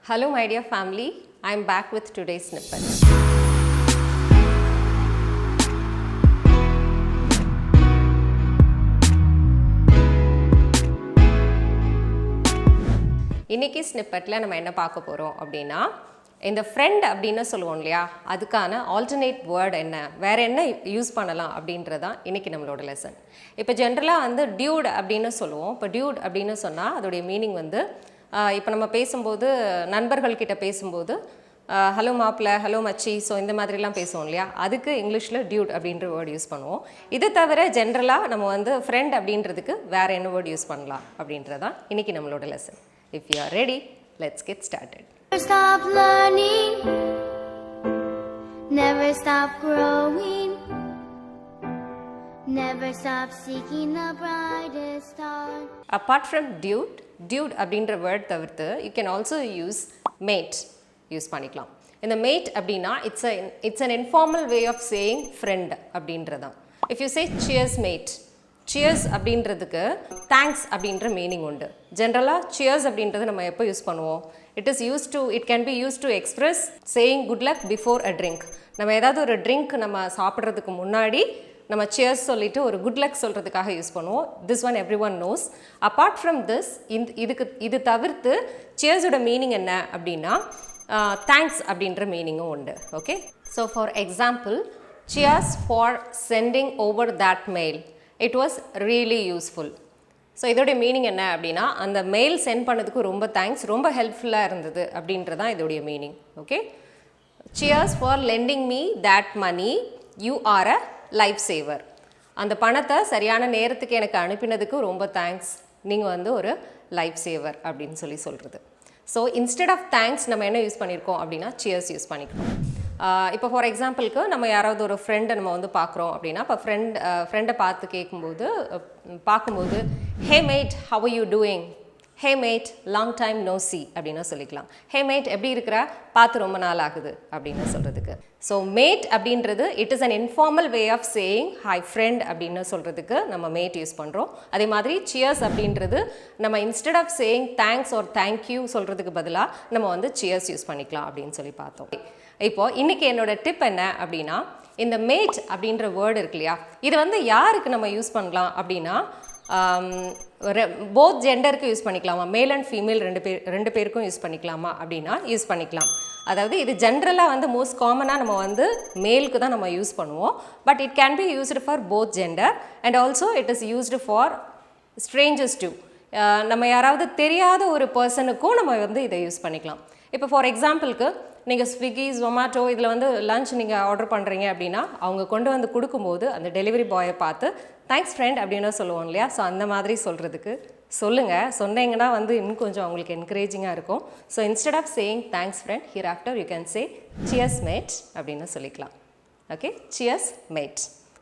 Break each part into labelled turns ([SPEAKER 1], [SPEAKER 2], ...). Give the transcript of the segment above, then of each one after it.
[SPEAKER 1] Hello my dear family, I am back with today's snippet. இன்னைக்கு ஸ்னிப்பெட்டில் நம்ம என்ன பார்க்க போகிறோம் அப்படின்னா இந்த ஃப்ரெண்ட் அப்படின்னு சொல்லுவோம் இல்லையா, அதுக்கான ஆல்டர்னேட் வேர்ட் என்ன, வேறு என்ன யூஸ் பண்ணலாம் அப்படின்றதான் இன்றைக்கி நம்மளோட லெசன். இப்போ ஜென்ரலாக வந்து டியூட் அப்படின்னு சொல்லுவோம். இப்போ டியூட் அப்படின்னு சொன்னால் அதோடைய மீனிங் வந்து இப்போ நம்ம பேசும்போது நண்பர்கள்கிட்ட பேசும்போது ஹலோ மாப்பிள்ள, ஹலோ மச்சி, ஸோ இந்த மாதிரிலாம் பேசுவோம் இல்லையா, அதுக்கு இங்கிலீஷில் டியூட் அப்படின்ற வேர்டு யூஸ் பண்ணுவோம். இது தவிர ஜென்ரலாக நம்ம வந்து ஃப்ரெண்ட் அப்படின்றதுக்கு வேறு என்ன வேர்டு யூஸ் பண்ணலாம் அப்படின்றதான் இன்றைக்கி நம்மளோட lesson. If you are ready, let's get started.
[SPEAKER 2] Never stop learning, never stop growing, never stop seeking the brightest star.
[SPEAKER 1] Apart from dude அப்படின்ற வேர்ட் தவிர்த்து you can also use mate use பண்ணிக்கலாம். இந்த mate அப்படின்னா it's an informal way of saying friend அப்படின்றதான். If you say cheers mate, cheers அப்படின்றதுக்கு thanks அப்படின்ற meaning உண்டு. ஜென்ரலாக cheers அப்படின்றது நம்ம எப்போ யூஸ் பண்ணுவோம்? It can be used to express saying good luck before a drink. நம்ம ஏதாவது ஒரு ட்ரிங்க் நம்ம சாப்பிட்றதுக்கு முன்னாடி நம்ம cheers சொல்லிட்டு ஒரு குட் லக் சொல்கிறதுக்காக யூஸ் பண்ணுவோம். This one everyone knows. Apart from this, இது தவிர்த்து cheersோட மீனிங் என்ன அப்படின்னா தேங்க்ஸ் அப்படின்ற மீனிங்கும் உண்டு. Okay, so for example, cheers for sending over that mail. It was really useful. So இதோடைய மீனிங் என்ன அப்படின்னா அந்த மெயில் சென்ட் பண்ணதுக்கு ரொம்ப தேங்க்ஸ், ரொம்ப ஹெல்ப்ஃபுல்லாக இருந்தது அப்படின்றதான் இதோடைய meaning. Okay, cheers for lending me that money, you are a life saver. அந்த பணத்தை சரியான நேரத்துக்கு எனக்கு அனுப்பினதுக்கு ரொம்ப தேங்க்ஸ், நீங்கள் வந்து ஒரு லைஃப் சேவர் அப்படின்னு சொல்கிறது. ஸோ இன்ஸ்டெட் ஆஃப் தேங்க்ஸ் நம்ம என்ன யூஸ் பண்ணியிருக்கோம் அப்படின்னா cheers யூஸ் பண்ணிக்கிறோம். இப்போ ஃபார் எக்ஸாம்பிளுக்கு நம்ம யாராவது ஒரு ஃப்ரெண்டை நம்ம வந்து பார்க்குறோம் அப்படின்னா, இப்போ ஃப்ரெண்டை பார்க்கும்போது hey mate, how are you doing, hey mate long time no see அப்படின்னு சொல்லிக்கலாம். ஹே மேட் எப்படி இருக்கிற, பார்த்து ரொம்ப நாள் ஆகுது அப்படின்னு சொல்கிறதுக்கு. ஸோ மேட் அப்படின்றது it is an informal way of saying hi friend அப்படின்னு சொல்கிறதுக்கு நம்ம மேட் யூஸ் பண்ணுறோம். அதே மாதிரி சியர்ஸ் அப்படின்றது நம்ம instead of saying thanks or thank you சொல்கிறதுக்கு பதிலாக நம்ம வந்து சியர்ஸ் யூஸ் பண்ணிக்கலாம் அப்படின்னு சொல்லி பார்த்தோம். இப்போது இன்றைக்கி என்னோட டிப் என்ன அப்படின்னா, இந்த மேட் அப்படின்ற வேர்டு இருக்கு இல்லையா, இது வந்து யாருக்கு நம்ம யூஸ் பண்ணலாம் அப்படின்னா போத் ஜெண்டருக்கு யூஸ் பண்ணிக்கலாமா, மேல் அண்ட் ஃபீமேல் ரெண்டு பேருக்கும் யூஸ் பண்ணிக்கலாமா அப்படின்னா யூஸ் பண்ணிக்கலாம். அதாவது இது ஜென்ரலாக வந்து மோஸ்ட் காமனாக நம்ம வந்து மேலுக்கு தான் நம்ம யூஸ் பண்ணுவோம். But it can be used for both gender and also it is used for strangers too. நம்ம யாராவது தெரியாத ஒரு பர்சனுக்கும் நம்ம வந்து இதை யூஸ் பண்ணிக்கலாம். இப்போ ஃபார் எக்ஸாம்பிளுக்கு நீங்கள் ஸ்விக்கி, ஜொமேட்டோ இதில் வந்து லன்ச் நீங்கள் ஆர்டர் பண்ணுறீங்க அப்படின்னா அவங்க கொண்டு வந்து கொடுக்கும்போது அந்த டெலிவரி பாயை பார்த்து தேங்க்ஸ் ஃப்ரெண்ட் அப்படின்னு சொல்லுவோம் இல்லையா. ஸோ அந்த மாதிரி சொல்கிறதுக்கு சொன்னீங்கன்னா வந்து இன்னும் கொஞ்சம் அவங்களுக்கு என்கரேஜிங்காக இருக்கும். So instead of saying thanks friend, hereafter you can say cheers mate அப்படின்னு சொல்லிக்கலாம். Okay, cheers mate.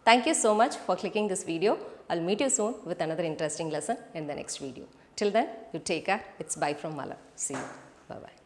[SPEAKER 1] Thank you so much for clicking this video. I'll meet you soon with another interesting lesson in the next video. Till then, you take care. It's bye from Mala. See you. Bye-bye.